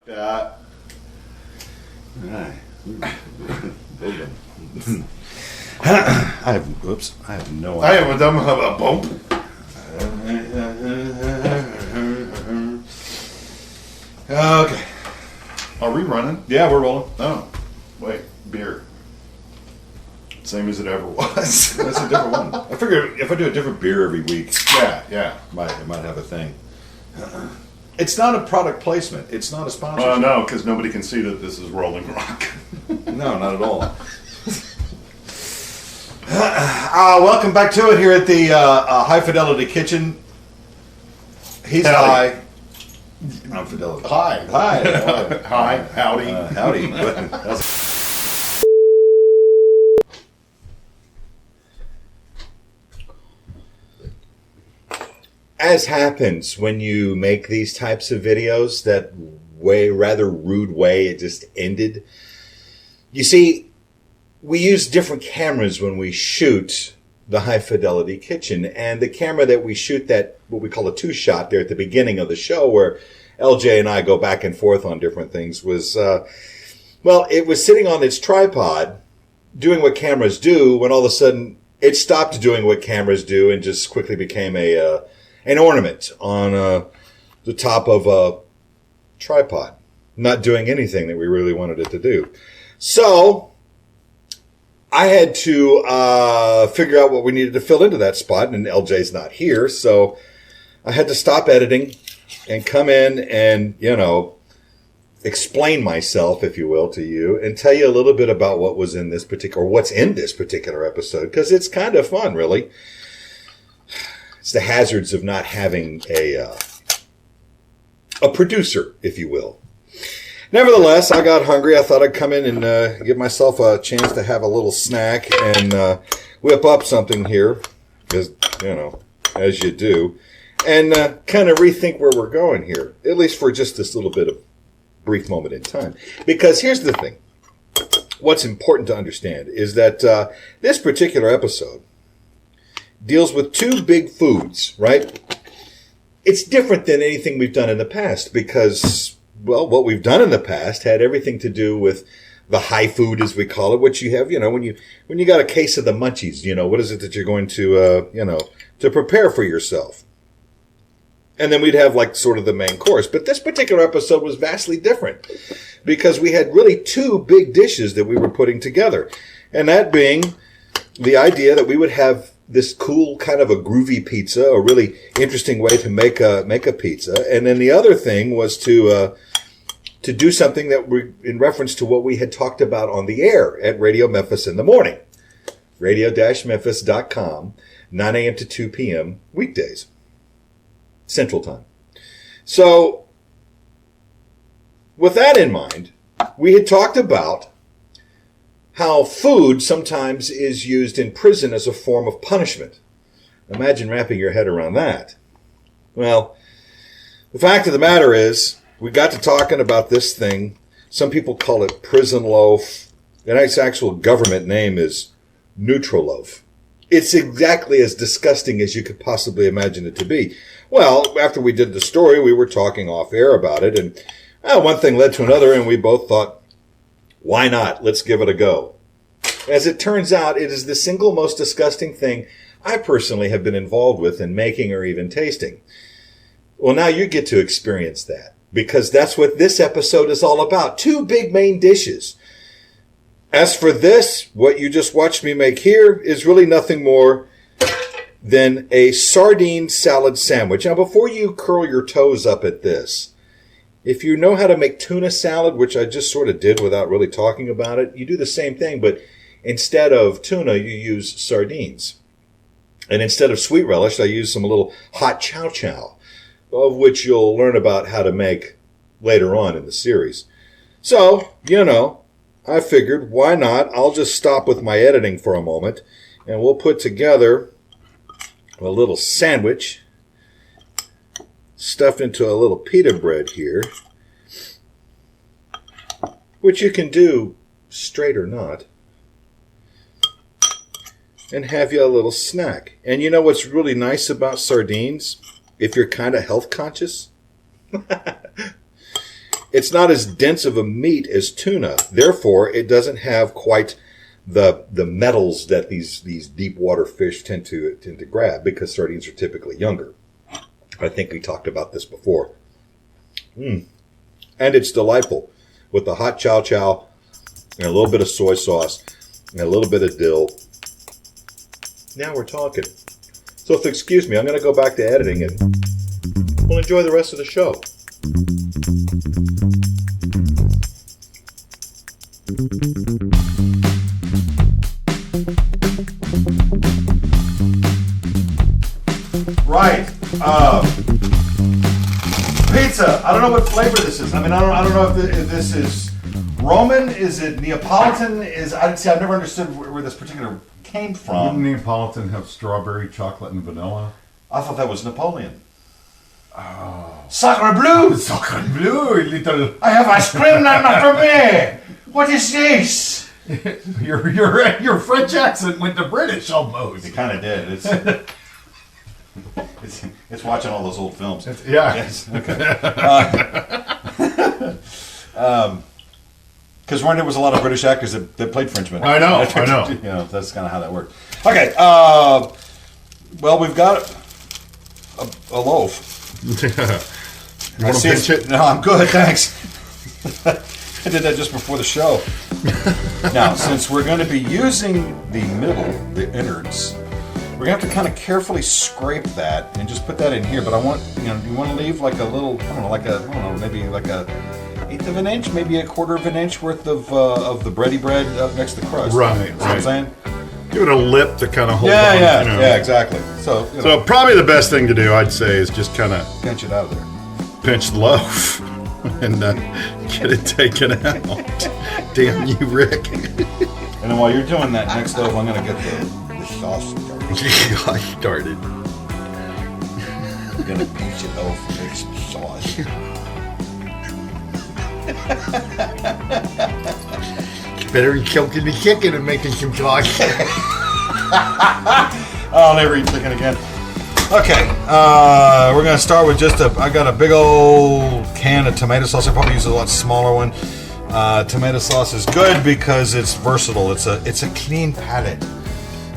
All right. I have no idea. I am a dumb a bump. Okay. Are we running? Yeah, we're rolling. Oh, wait, beer. Same as it ever was. That's a different one. I figure if I do a different beer every week, Yeah. it might have a thing. It's not a product placement. It's not a sponsorship. No, because nobody can see that this is Rolling Rock. No, not at all. Welcome back to it here at the High Fidelity Kitchen. He's Howdy. high. I'm Fidelity. Hi. Hi. Hi. Howdy. Howdy. That's- As happens when you make these types of videos, that rather rude way it just ended. You see, we use different cameras when we shoot the High Fidelity Kitchen, and the camera that we shoot, that what we call a two-shot there at the beginning of the show, where LJ and I go back and forth on different things, was it was sitting on its tripod doing what cameras do, when all of a sudden it stopped doing what cameras do and just quickly became an ornament on the top of a tripod, not doing anything that we really wanted it to do. So I had to figure out what we needed to fill into that spot, and LJ's not here, so I had to stop editing and come in and, explain myself, if you will, to you, and tell you a little bit about what was in this particular, or what's in this particular episode, because it's kind of fun, really. It's the hazards of not having a producer, if you will. Nevertheless, I got hungry. I thought I'd come in and give myself a chance to have a little snack and whip up something here, because, as you do, and kind of rethink where we're going here, at least for just this little bit of brief moment in time. Because here's the thing. What's important to understand is that this particular episode deals with two big foods, right? It's different than anything we've done in the past because, what we've done in the past had everything to do with the high food, as we call it, which you have, when you got a case of the munchies, what is it that you're going to, to prepare for yourself? And then we'd have like sort of the main course. But this particular episode was vastly different because we had really two big dishes that we were putting together. And that being the idea that we would have this cool kind of a groovy pizza, a really interesting way to make a pizza. And then the other thing was to do something that we, in reference to what we had talked about on the air at Radio Memphis in the morning. Radio-Memphis.com, 9 a.m. to 2 p.m. weekdays. Central Time. So, with that in mind, we had talked about how food sometimes is used in prison as a form of punishment. Imagine wrapping your head around that. Well, the fact of the matter is, we got to talking about this thing. Some people call it prison loaf. And its actual government name is Nutriloaf. It's exactly as disgusting as you could possibly imagine it to be. Well, after we did the story, we were talking off air about it, and one thing led to another, and we both thought, why not? Let's give it a go. As it turns out, it is the single most disgusting thing I personally have been involved with in making or even tasting. Well, now you get to experience that, because that's what this episode is all about. Two big main dishes. As for this, what you just watched me make here is really nothing more than a sardine salad sandwich. Now, before you curl your toes up at this, if you know how to make tuna salad, which I just sort of did without really talking about it, you do the same thing, but instead of tuna, you use sardines. And instead of sweet relish, I use some little hot chow chow, of which you'll learn about how to make later on in the series. So, I figured, why not? I'll just stop with my editing for a moment, and we'll put together a little sandwich stuffed into a little pita bread here, which you can do straight or not, and have you a little snack. And you know what's really nice about sardines, if you're kind of health conscious? it's not as dense of a meat as tuna. Therefore, it doesn't have quite the metals that these deep water fish tend to grab, because sardines are typically younger. I think we talked about this before. And it's delightful with the hot chow chow and a little bit of soy sauce and a little bit of dill. Now we're talking. So if excuse me, I'm going to go back to editing and we'll enjoy the rest of the show. Right. Pizza. I don't know what flavor this is. I mean, I don't know if this is Roman. Is it Neapolitan? I've never understood where this particular came from. Wouldn't Neapolitan have strawberry, chocolate, and vanilla? I thought that was Napoleon. Oh. Sacre bleu! Sacre bleu, little. I have ice cream not for me. What is this? Your French accent went to British almost. It kind of did. It's watching all those old films. Yeah. Yes. Okay. Because there was a lot of British actors that played Frenchmen. I know. You know, that's kind of how that worked. Okay. Well, we've got a loaf. You want to pinch it? No, I'm good, thanks. I did that just before the show. Now, since we're going to be using the middle, the innards, we're going to have to kind of carefully scrape that and just put that in here. But I want, you want to leave like a little, maybe like a 1/8 of an inch, maybe 1/4 of an inch worth of the bready bread up next to the crust. Right, You know what I'm saying? Give it a lip to kind of hold on. Yeah, exactly. So Probably the best thing to do, I'd say, is just kind of pinch it out of there. pinch the loaf and get it taken out. Damn you, Rick. And then while you're doing that, next loaf, I'm going to get the sauce started. I started. I'm going to pinch it off and make some sauce. Better than choking the chicken and making some sauce. I'll never eat chicken again. Okay, we're going to start with I got a big old can of tomato sauce. I probably use a lot smaller one. Tomato sauce is good because it's versatile. It's a clean palate.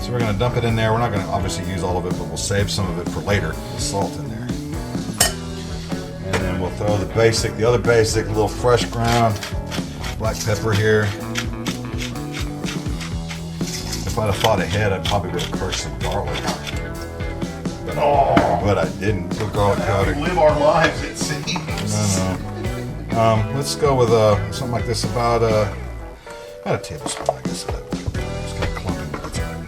So we're going to dump it in there. We're not going to obviously use all of it, but we'll save some of it for later. Salt in there. And then we'll throw the other basic, little fresh ground black pepper here. If I'd have thought ahead, I probably would have crushed some garlic. But I didn't. Put garlic powder. We live our lives, it seems. No. Let's go with something like this. About a tablespoon, I guess. Just kind of clumping, but it's all right.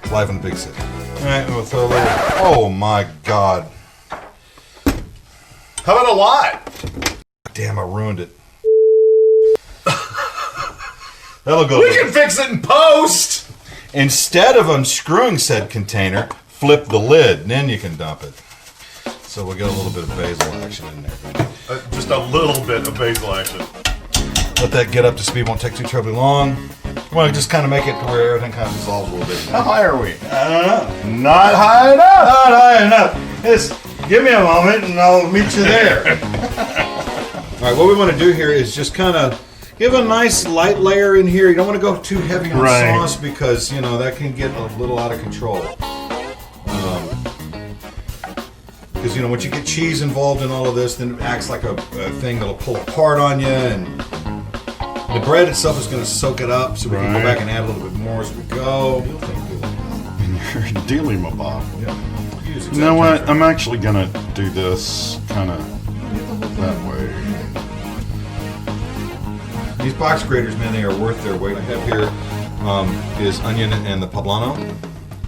It's live in the big city. All right, we'll throw a little. Oh my God! How about a lot? Damn, I ruined it. That'll go. We can fix it in post. Instead of unscrewing said container, flip the lid, and then you can dump it. So we'll get a little bit of basil action in there. Just a little bit of basil action. Let that get up to speed. Won't take too terribly long. We want to just kind of make it to where everything kind of dissolves a little bit. How high are we? I don't know. Not high enough. Not high enough. Just give me a moment, and I'll meet you there. All right, what we want to do here is just kind of give a nice light layer in here. You don't want to go too heavy on sauce because, that can get a little out of control. Because, once you get cheese involved in all of this, then it acts like a thing that'll pull apart on you. And the bread itself is going to soak it up, so we can go back and add a little bit more as we go. You're dealing my Bob. Yeah. You know what? I'm actually going to do this kind of that way. These box graters, man, they are worth their weight. I have here is onion and the poblano,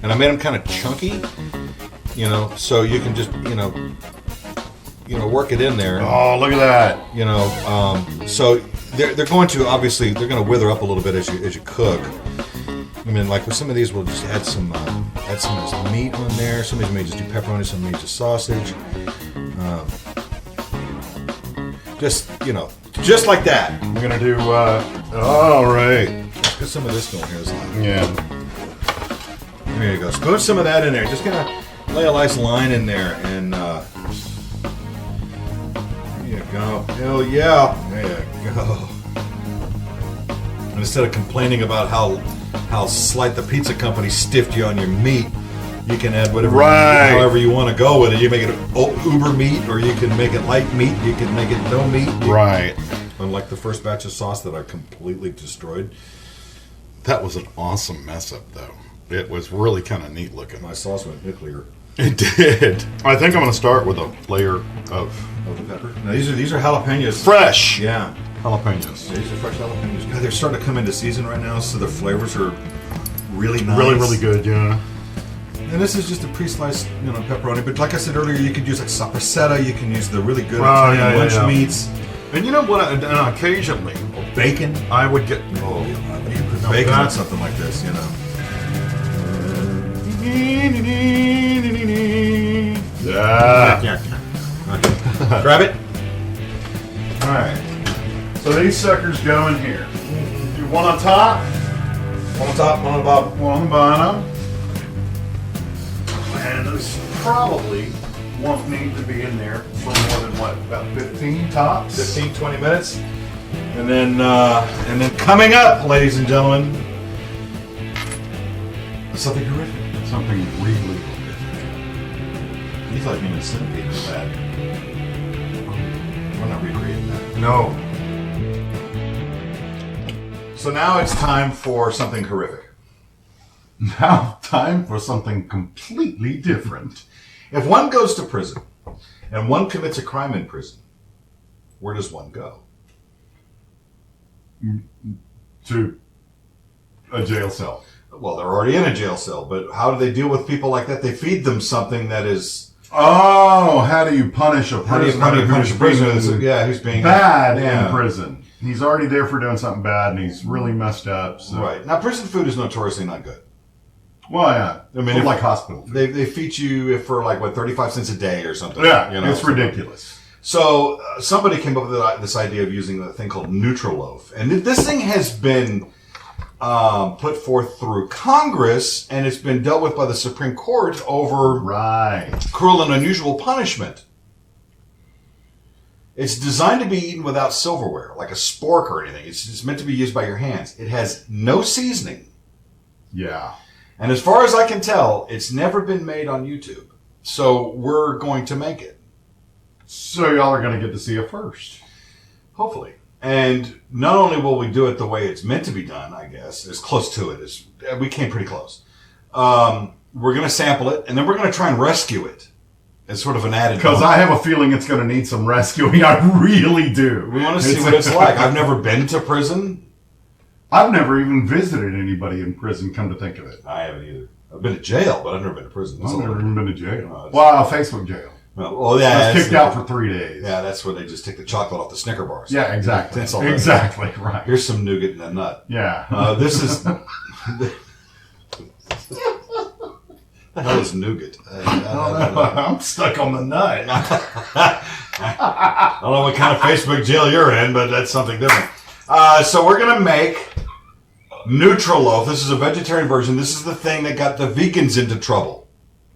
and I made them kind of chunky, so you can just, work it in there. Oh, look at that! So they're going to obviously they're going to wither up a little bit as you cook. I mean, like with some of these, we'll just add some of this meat on there. Some of these may just do pepperoni, some may just sausage. Just like that. We're gonna do. All right. Let's get some of this going here. Yeah. There you go. So put some of that in there. Just kind of lay a nice line in there, and there you go. Hell yeah. There you go. And instead of complaining about how slight the pizza company stiffed you on your meat, you can add whatever, however you want to go with it. You make it uber meat, or you can make it light meat. You can make it no meat. Right. Unlike the first batch of sauce that I completely destroyed. That was an awesome mess up, though. It was really kind of neat looking. My sauce went nuclear. It did. I think I'm going to start with a layer of the pepper. Now these are jalapenos. Fresh. Yeah. Jalapenos. Yeah, these are fresh jalapenos. God, they're starting to come into season right now, so the flavors are really nice. Really, really good, yeah. And this is just a pre-sliced, pepperoni. But like I said earlier, you could use like sapressata. You can use the really good Italian lunch meats. And you know what? Occasionally, bacon. I would get. Oh, you put bacon on something like this, Yeah. Okay. Grab it. All right. So these suckers go in here. You one on top. One on top, one on the bottom. One on the bottom. And those probably won't need to be in there for more than about 15 tops? 15, 20 minutes. And then coming up, ladies and gentlemen, something horrific. Something really horrific. He's like being a centipede in that. We're not recreating that. No. So now it's time for something horrific. Now time for something completely different. If one goes to prison and one commits a crime in prison, where does one go? To a jail cell. Well, they're already in a jail cell, but how do they deal with people like that? They feed them something that is... Oh, how do you punish a prisoner? How do you punish a prisoner? Who's being bad in prison? He's already there for doing something bad, and he's really messed up. So. Right. Now, prison food is notoriously not good. Well, yeah. I mean, like hospital food. They feed you for 35 cents a day or something. Yeah, it's ridiculous. So somebody came up with this idea of using a thing called Nutriloaf. And this thing has been put forth through Congress, and it's been dealt with by the Supreme Court over cruel and unusual punishment. It's designed to be eaten without silverware, like a spork or anything. It's meant to be used by your hands. It has no seasoning. Yeah. And as far as I can tell, it's never been made on YouTube. So we're going to make it. So y'all are going to get to see it first. Hopefully. And not only will we do it the way it's meant to be done, I guess, as close to it as we came pretty close. We're going to sample it, and then we're going to try and rescue it as sort of an added. Because I have a feeling it's going to need some rescuing. I really do. We want to see what it's like. I've never been to prison. I've never even visited anybody in prison, come to think of it. I haven't either. I've been to jail, but I've never been to prison. I've never even been to jail. Wow, Facebook jail. Well, yeah. I was kicked out for 3 days. Yeah, that's where they just take the chocolate off the Snicker bars. Yeah, exactly. That's all exactly, right. Here's some nougat in a nut. Yeah. This is... the hell is nougat? I'm stuck on the nut. I don't know what kind of Facebook jail you're in, but that's something different. So we're going to make Nutriloaf. This is a vegetarian version. This is the thing that got the vegans into trouble.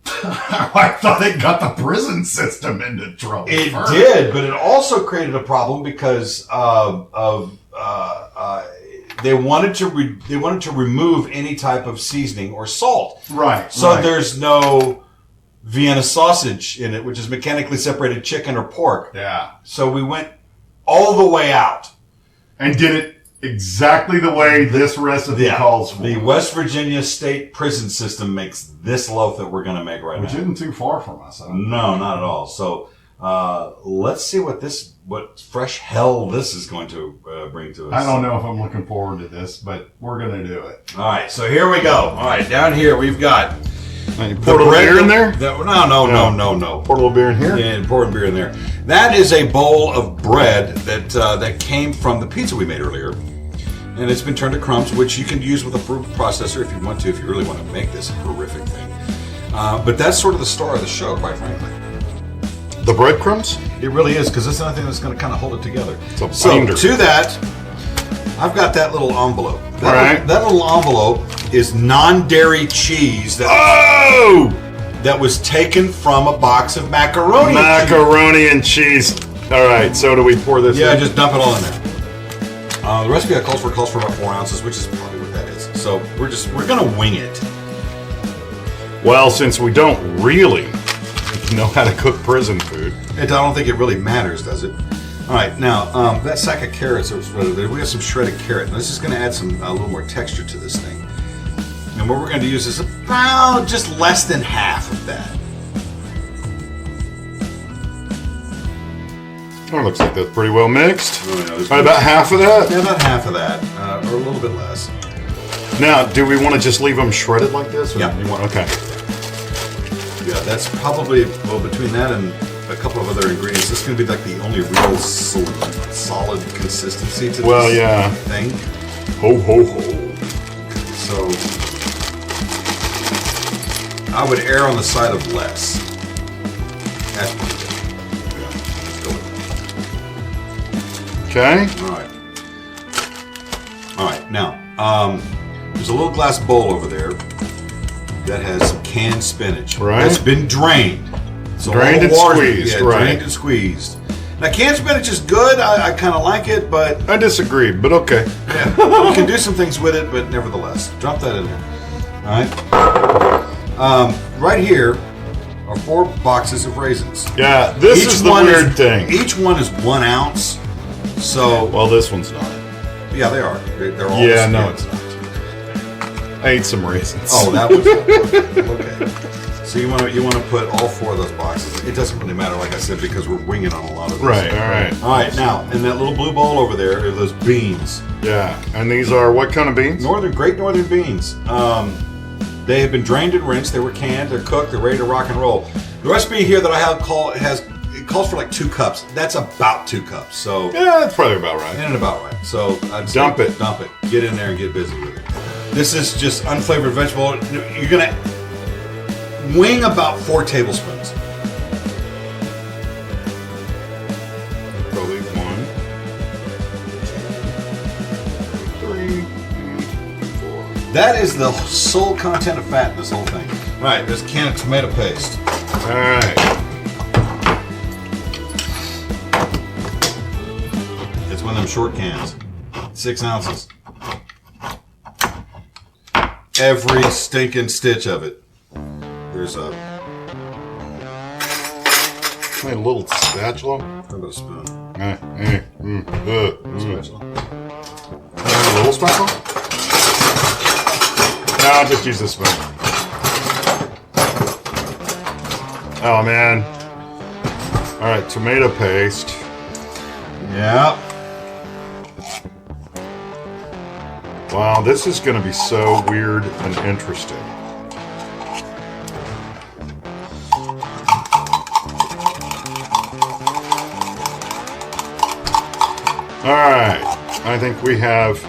I thought it got the prison system into trouble. It did, but it also created a problem because they wanted to remove any type of seasoning or salt. Right. So there's no Vienna sausage in it, which is mechanically separated chicken or pork. Yeah. So we went all the way out. And did it exactly the way this recipe calls for. The West Virginia State prison system makes this loaf that we're going to make right now. Which isn't too far from us. No, not at all. So let's see what fresh hell this is going to bring to us. I don't know if I'm looking forward to this, but we're going to do it. All right, so here we go. All right, down here we've got... You pour a little beer in there? No. Pour a little beer in here? Yeah, pour a beer in there. That is a bowl of bread that came from the pizza we made earlier. And it's been turned to crumbs, which you can use with a food processor if you want to, if you really want to make this horrific thing. But that's sort of the star of the show, quite frankly. The breadcrumbs? It really is, because it's the only thing that's going to kind of hold it together. It's a so binder. To that, I've got that little envelope. That little envelope is non-dairy cheese that was taken from a box of macaroni and cheese. All right, so do we pour this Yeah, in? just dump it all in there. The recipe calls for about 4 ounces, which is probably what that is. So we're gonna wing it. Well, since we don't really know how to cook prison food. I don't think it really matters, does it? All right, now that sack of carrots that was shredded there, we have some shredded carrot. Now, this is going to add a little more texture to this thing. And what we're going to use is about just less than half of that. Oh, looks like that's pretty well mixed. Oh, yeah, Right, about half of that? Yeah, about half of that, or a little bit less. Now, do we want to just leave them shredded like this? Or Yeah. Okay. Yeah, that's probably, well, between that and a couple of other ingredients, this is going to be like the only real solid consistency to Well, this yeah. thing. Ho, ho, ho. So I would err on the side of less. That's pretty good. Yeah, let's go with Okay. it. All right, now, there's a little glass bowl over there that has some canned spinach. Right. It's been drained. So Drained all the and water- squeezed, yeah, right. Drained and squeezed. Now, canned spinach is good. I kind of like it, but I disagree, but okay. yeah, you can do some things with it, but nevertheless, drop that in there. All right. Right here are 4 boxes of raisins. Yeah, this is the one weird thing. Each one is 1 ounce. So Well, this one's not. yeah, they are. They're all. Yeah, no, it's it's not. I ate some raisins. Oh, that was okay. So you want to put all 4 of those boxes. It doesn't really matter, like I said, because we're winging on a lot of this. Right, all right. All right, now in that little blue bowl over there are those beans. Yeah, and these are what kind of beans? Great northern beans. They have been drained and rinsed. They were canned. They're cooked. They're ready to rock and roll. The recipe here that I have calls for like 2 cups. That's about 2 cups. So Yeah, that's probably about right. in and about right. So I'd say Dump it. Dump it. Get in there and get busy with it. This is just unflavored vegetable. You're gonna wing about 4 tablespoons. Probably 1, 2, 3, 4. That is the sole content of fat in this whole thing. All right, there's a can of tomato paste. All right. It's one of them short cans. 6 ounces. Every stinking stitch of it. There's a Need a little spatula. how about a spoon. Spatula. A little spatula? No, I'll just use this spoon. Oh, man. All right, tomato paste. Yeah. Wow, this is going to be so weird and interesting. All right, I think we have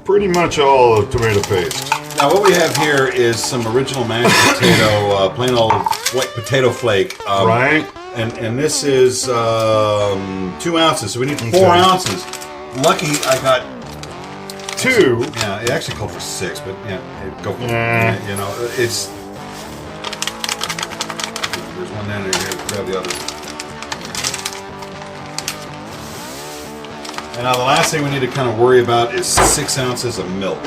pretty much all of tomato paste. Now what we have here is some original mashed potato, plain old white potato flake. Right? And this is 2 ounces, so we need 4 Okay. ounces. Lucky I got 2. Yeah, it actually called for 6, but yeah, go for it. Yeah. You know, it's. There's one down there. Grab the other. And now the last thing we need to kind of worry about is 6 ounces of milk.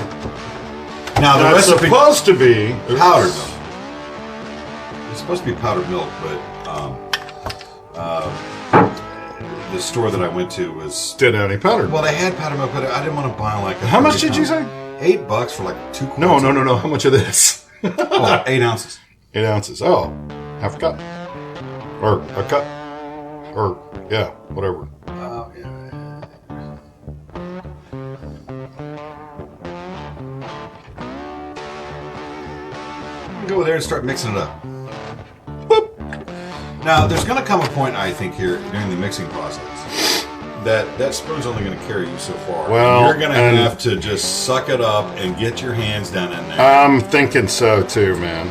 Now the That's recipe supposed to be powdered milk. It's supposed to be powdered milk, but the store that I went to was. Didn't have any powder. Well, they had powdered milk, but I didn't want to buy like. How much did you say? $8 for like 2 quarts. No. How much of this? Oh, 8 ounces. 8 ounces. Oh, half a cup. Or a cup. Or, yeah, whatever. Oh, yeah. Go over there and start mixing it up. Boop. Now, there's going to come a point, I think, here during the mixing process that spoon's only going to carry you so far. Well, And you're going to and- have to just suck it up and get your hands down in there. I'm thinking so too, man.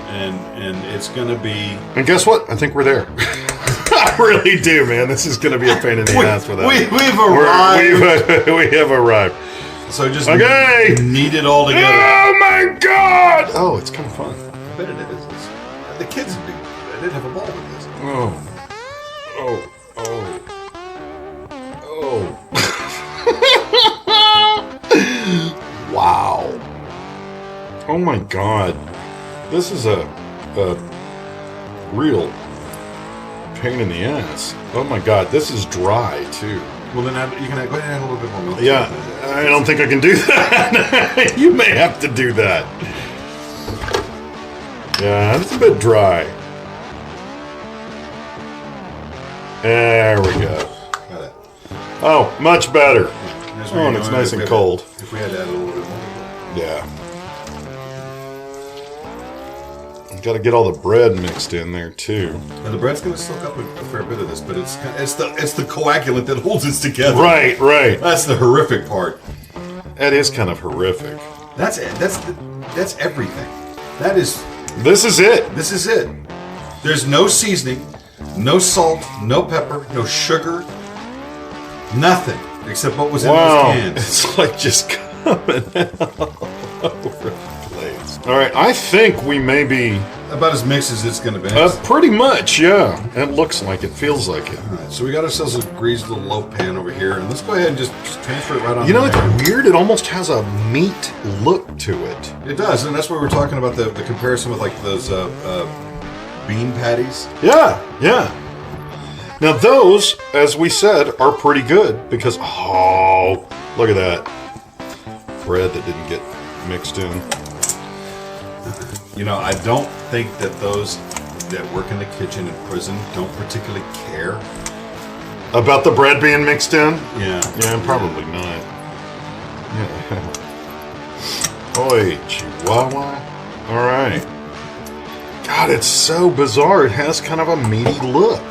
And it's going to be... And guess what? I think we're there. I really do, man. This is going to be a pain in the ass for that. We've arrived. We have arrived. So just Okay. knead it all together. Oh my God! Oh, it's kind of fun. I bet it is. The kids would be... They did have a ball with this. Oh. Oh my God. This is a real pain in the ass. Oh my God, this is dry too. Well, then you can go ahead and add a little bit more milk. Yeah, I don't think I can do that. You may have to do that. Yeah, it's a bit dry. There we go. Got it. Oh, much better. That's Oh, where and you it's know, nice if and we had- cold. If we had to add a little bit more. Yeah. Got to get all the bread mixed in there too. Now, the bread's going to soak up a fair bit of this, but it's the coagulant that holds us together. Right, right. That's the horrific part. That is kind of horrific. That's it. That's everything. That is. This is it. This is it. There's no seasoning, no salt, no pepper, no sugar, nothing except what was in Wow. those cans. It's like just coming out all over the place. All right, I think we may be About as mixed as it's going to be. pretty much, yeah. It looks like it, feels like it. All right, so we got ourselves a greased little loaf pan over here, and let's go ahead and just transfer it right on. You know, in there. it's weird. It almost has a meat look to it. It does, and that's what we were talking about the comparison with like those bean patties. Yeah, yeah. Now those, as we said, are pretty good because, oh, look at that. Bread that didn't get mixed in. You know, I don't think that those that work in the kitchen in prison don't particularly care. About the bread being mixed in? Yeah. Yeah, probably not. Yeah. Oi, Chihuahua. All right. God, it's so bizarre. It has kind of a meaty look.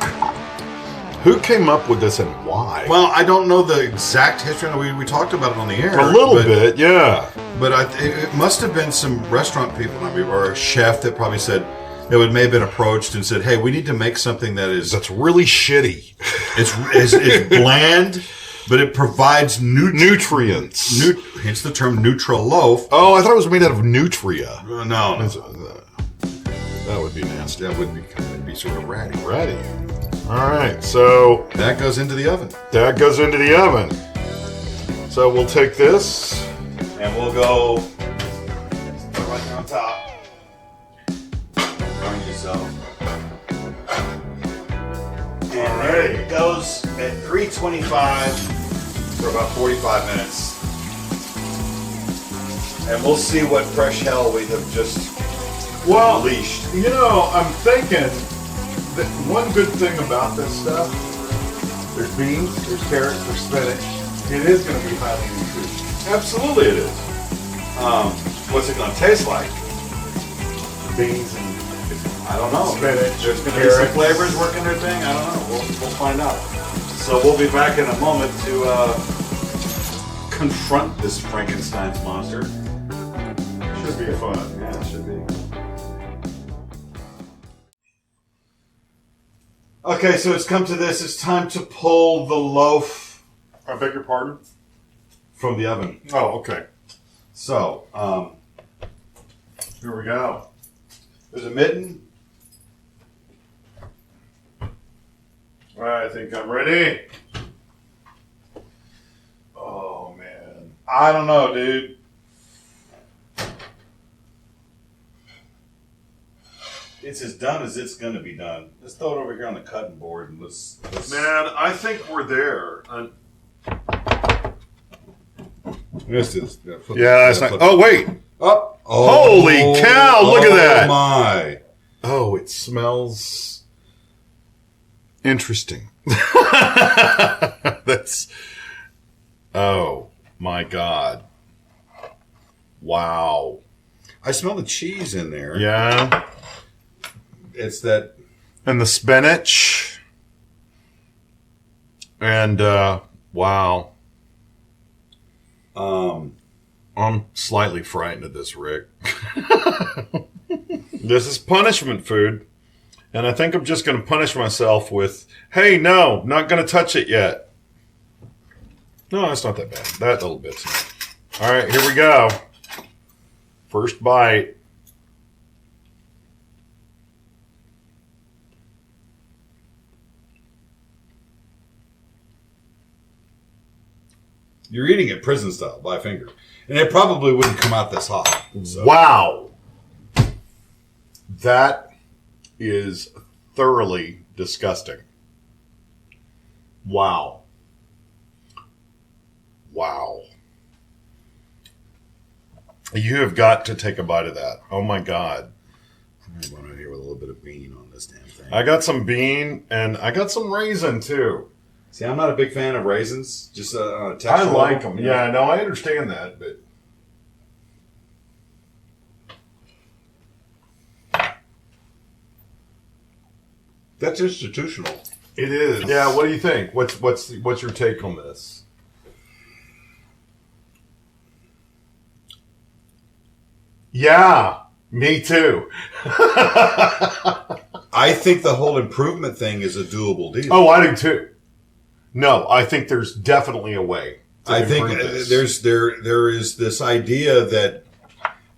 Who came up with this and why? Well, I don't know the exact history. We talked about it on the air. A little bit, yeah. But it must have been some restaurant people, or a chef that probably said, may have been approached and said, hey, we need to make something That's really shitty. it's bland, but it provides Nutrients. hence the term Nutriloaf. Oh, I thought it was made out of nutria. No. That would be nasty. That would be sort of ratty. Ready. All right, so That goes into the oven. that goes into the oven. So we'll take this. And we'll go right on top. Burn yourself. And there it goes at 325 for about 45 minutes. And we'll see what fresh hell we have just unleashed. You know, I'm thinking that one good thing about this stuff, there's beans, there's carrots, there's spinach. It is going to be highly nutritious. Absolutely it is. What's it going to taste like? Beans and I don't know. spinach. There's going to be some flavors working their thing. I don't know. We'll find out. So we'll be back in a moment to confront this Frankenstein's monster. Should be fun. Yeah, it should be. Okay, so it's come to this. It's time to pull the loaf I beg your pardon? from the oven. Oh, okay. So, Here we go. there's a mitten. I think I'm ready. Oh, man. I don't know, dude. It's as done as it's going to be done. Let's throw it over here on the cutting board and let's Man, I think we're there. This is. Yeah, it's not. Oh, wait. Oh. Holy cow, look at that. Oh, my. Oh, it smells interesting. That's. Oh, my God. Wow. I smell the cheese in there. Yeah. It's that. And the spinach. And, wow. I'm slightly frightened of this, Rick. This is punishment food. And I think I'm just going to punish myself with, hey, no, not going to touch it yet. No, it's not that bad. That little bit's enough. All right, here we go. First bite. You're eating it prison style by finger. And it probably wouldn't come out this hot. So. Wow. That is thoroughly disgusting. Wow. Wow. You have got to take a bite of that. Oh my God. I want to hear with a little bit of bean on this damn thing. I got some bean and I got some raisin too. See, I'm not a big fan of raisins. Just a texture. I like them. Yeah, no, I understand that, but that's institutional. it is. Yeah, what do you think? What's your take on this? Yeah, me too. I think the whole improvement thing is a doable deal. Oh, I do too. No, I think there's definitely a way. I think there is this idea that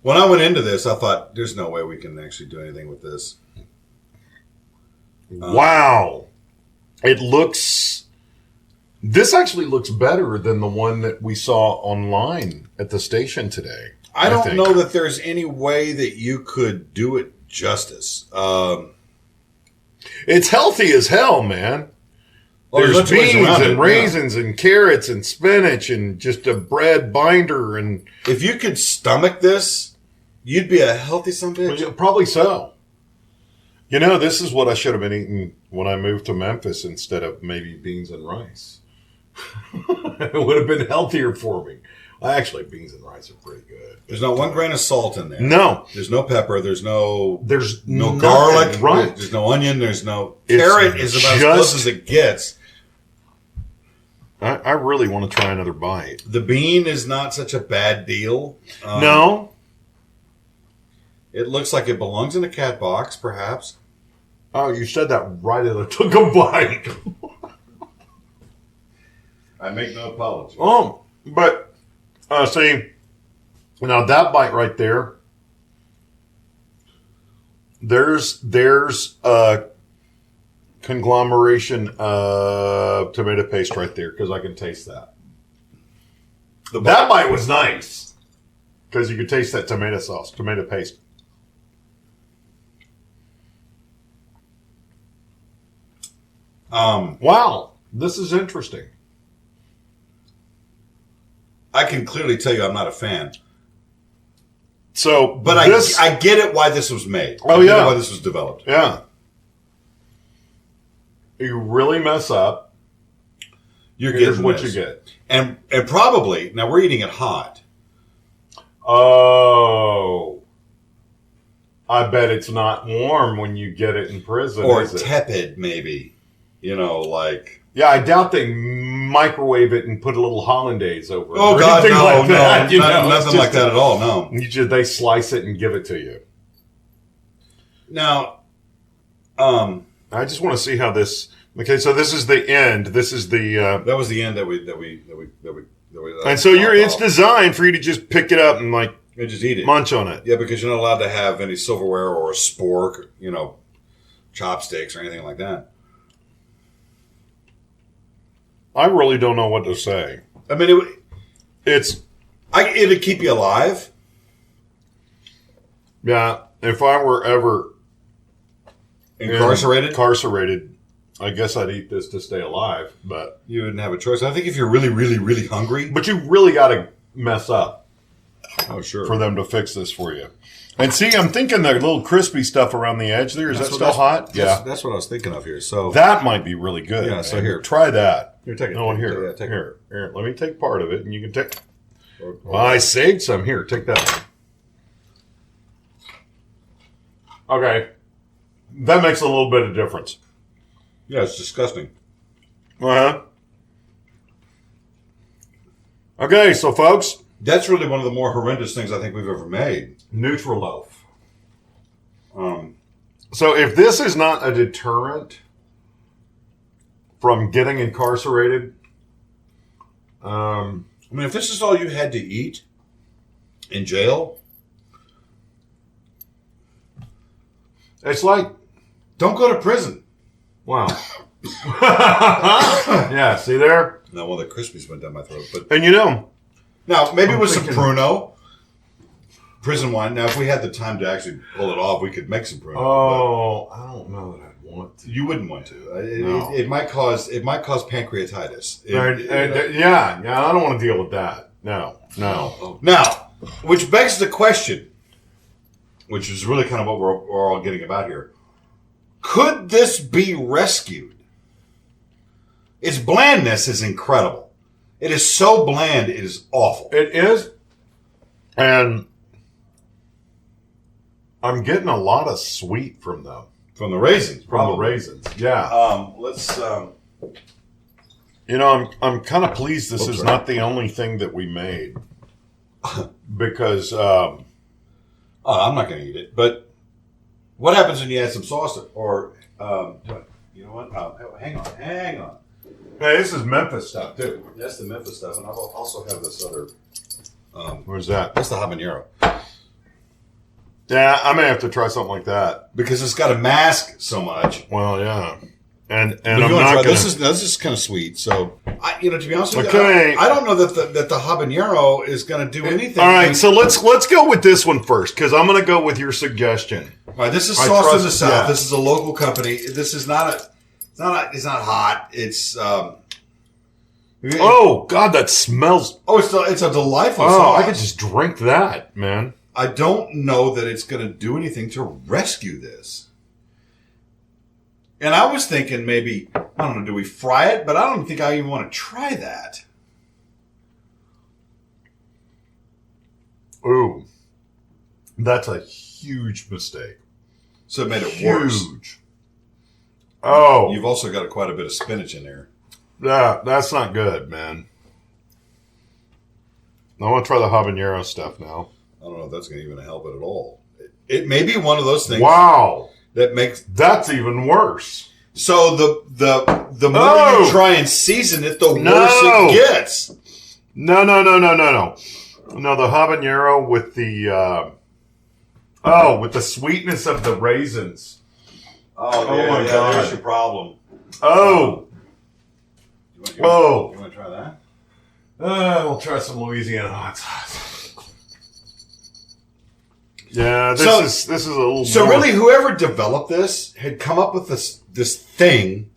when I went into this, I thought there's no way we can actually do anything with this. Wow. This actually looks better than the one that we saw online at the station today. I don't know that there's any way that you could do it justice. It's healthy as hell, man. There's beans and raisins and carrots and spinach and just a bread binder. And if you could stomach this, you'd be a healthy son of a bitch. Probably so. You know, this is what I should have been eating when I moved to Memphis instead of maybe beans and rice. It would have been healthier for me. Actually, beans and rice are pretty good. There's not 1 grain of salt in there. No. There's no pepper. There's no nothing, garlic. right. There's no onion. There's no carrot. Is about as close as it gets. I really want to try another bite. The bean is not such a bad deal. No. It looks like it belongs in a cat box, perhaps. Oh, you said that right as I took a bite. I make no apology. But see, now that bite right there, there's a conglomeration of tomato paste right there because I can taste that. That bite was nice because you could taste that tomato sauce, tomato paste. Wow, this is interesting. I can clearly tell you I'm not a fan. So, but I get it why this was made. Oh, I get it why this was developed. Yeah. You really mess up. Here's what you get. And probably, now we're eating it hot. Oh. I bet it's not warm when you get it in prison. Or tepid, maybe. You know, like... Yeah, I doubt they microwave it and put a little hollandaise over it. Oh, God, no, like that, nothing like that at all, no. They slice it and give it to you. Now, I just want to see how this... Okay, so this is the end. This is the... that was the end that we and so it's designed for you to just pick it up and just eat it. Munch on it. Yeah, because you're not allowed to have any silverware or a spork, chopsticks or anything like that. I really don't know what to say. I mean, it'd keep you alive. Yeah, if I were ever incarcerated, I guess I'd eat this to stay alive. But you wouldn't have a choice. I think if you're really, really, really hungry, but you really got to mess up. Oh, sure. For them to fix this for you. And see, I'm thinking the little crispy stuff around the edge there. Is that still hot? Yeah, that's what I was thinking of here. So that might be really good. Yeah. So here, try that. Here, take it. No, here. Here. Let me take part of it, and you can take. I saved some. Here, take that. Okay, that makes a little bit of difference. Yeah, it's disgusting. Okay, so folks, that's really one of the more horrendous things I think we've ever made. Nutriloaf. So if this is not a deterrent from getting incarcerated, I mean, if this is all you had to eat in jail, it's like, don't go to prison. Wow. Yeah, see there? No, one of the Krispies went down my throat. But And you know, now maybe I'm with some thinking- Pruno, prison wine. Now, if we had the time to actually pull it off, we could make some Pruno. oh, I don't know that I'd want to. but you wouldn't want to. No. It might cause pancreatitis. Yeah, I don't want to deal with that. No. Now, which begs the question, which is really kind of what we're all getting about here. Could this be rescued? Its blandness is incredible. It is so bland, it is awful. It is. And I'm getting a lot of sweet from them. From the raisins. From the probably. raisins. Yeah. Let's. You know, I'm kind of pleased this is sorry. not the only thing that we made. Because, I'm not going to eat it. But what happens when you add some sauce or you know what? Hang on. hey, this is Memphis stuff, too. That's the Memphis stuff, and I'll also have this other. Where's that? That's the habanero Yeah, I may have to try something like that. because it's got to mask so much. Well, yeah. And But I'm you wanna not try- going this is kind of sweet. So to be honest with Okay. you, I don't know that the habanero is going to do anything. All right, so let's go with this one first, because I'm going to go with your suggestion. All right, this is I Sauce in trust- the South. yeah. This is a local company. This is not it's not hot. It's Oh, God, that smells... it's a delightful Oh, sauce. I could just drink that, man. I don't know that it's going to do anything to rescue this. And I was thinking maybe, I don't know, do we fry it? But I don't think I even want to try that. Ooh, that's a huge mistake. So it made it worse. Huge. Oh, You've also got quite a bit of spinach in there. yeah, that's not good, man. I want to try the habanero stuff now. I don't know if that's going to even help it at all. It may be one of those things Wow, that makes... that's even worse. So the more Oh! you try and season it, the No! worse it gets. No. No, the habanero with the with the sweetness of the raisins. Oh, my God. There's your problem. Oh, You Oh. want to try that? we'll try some Louisiana hot sauce. Yeah, So- this is a little. So more- really, whoever developed this had come up with this thing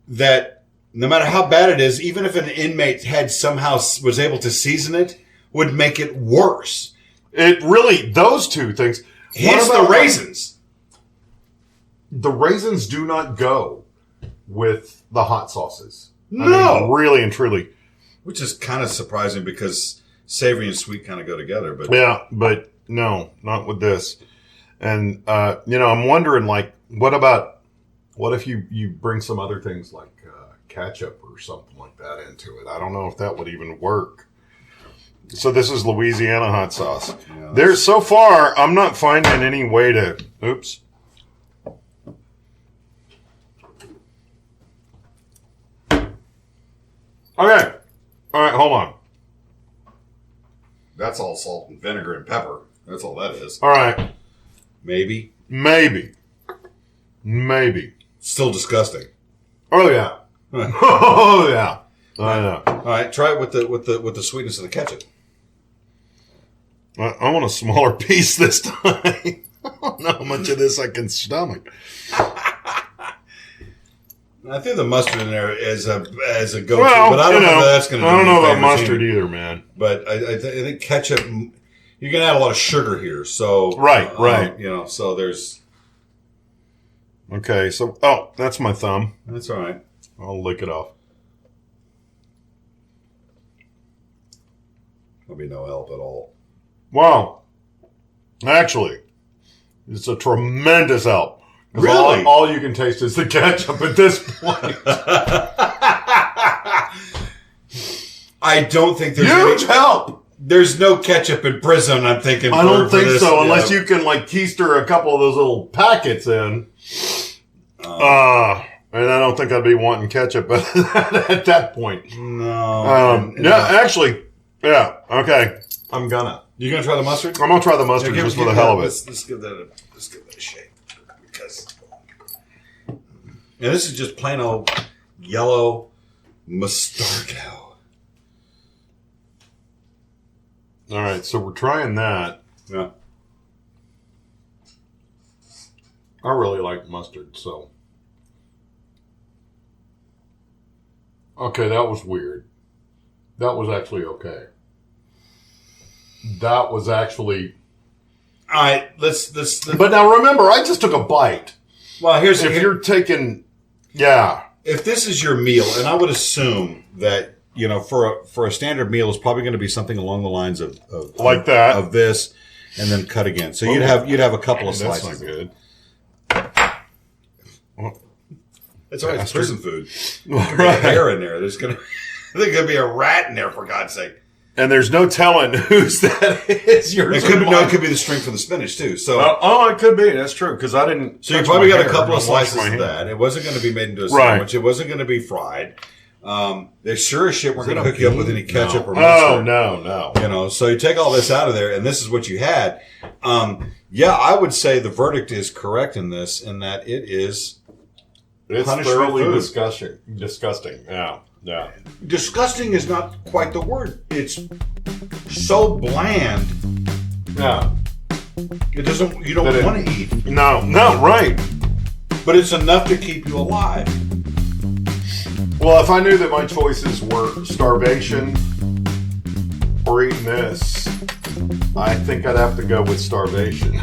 that no matter how bad it is, even if an inmate had somehow was able to season it, would make it worse. it really those two things. Hence What the about- raisins. The raisins do not go with the hot sauces. I No. mean, really and truly. Which is kind of surprising because savory and sweet kind of go together. But Yeah, but no, not with this. And I'm wondering, like, what if you bring some other things like ketchup or something like that into it? I don't know if that would even work. So this is Louisiana hot sauce. Yeah, There's so far, I'm not finding any way to. Oops. Okay. All right, hold on. that's all salt and vinegar and pepper. That's all that is. All right. Maybe. Maybe. Still disgusting. Oh yeah. Oh yeah. I know. All right, try it with the sweetness of the ketchup. I want a smaller piece this time. I don't know how much of this I can stomach. I threw the mustard in there as a go-to, Well, but I don't know if that's going to. I don't know about mustard either, man. But I think ketchup. You're going to add a lot of sugar here, so Right. So there's. Okay, so that's my thumb. That's all right. I'll lick it off. There'll be no help at all. Wow. Actually, it's a tremendous help. 'Cause Really? All you can taste is the ketchup at this point. I don't think there's Huge any, help. there's no ketchup in prison. I'm thinking. I don't think this, so, unless yeah. you can like keister a couple of those little packets in. And I don't think I'd be wanting ketchup at that point. No. Actually, yeah. Okay, I'm gonna. You gonna try the mustard? I'm gonna try the mustard just for the hell of it. Let's give that a shake because. Yeah, this is just plain old yellow Mustardo. All right, so we're trying that. Yeah. I really like mustard, so. Okay, that was weird. That was actually okay. That was actually. All right, let's. But now remember, I just took a bite. Well, here's if you're taking, yeah. If this is your meal, and I would assume that for a standard meal, it's probably going to be something along the lines of like that of this, and then cut again. So you'd have a couple of slices. That's not good. It's always prison food. Right. Hair in there. There's gonna be a rat in there, for God's sake. And there's no telling whose that is. Yours. It could be the string from the spinach too. So it could be. That's true because I didn't. So you probably got a couple of slices of that. It wasn't going to be made into a sandwich. It wasn't going to be fried. They sure as shit weren't going to hook you up with any ketchup or mustard. No. So you take all this out of there, and this is what you had. I would say the verdict is correct in this, in that it is. It's thoroughly disgusting. Yeah. Disgusting is not quite the word. It's so bland. Yeah. It doesn't. You don't want to eat. No, right. But it's enough to keep you alive. Well, if I knew that my choices were starvation or eating this, I think I'd have to go with starvation.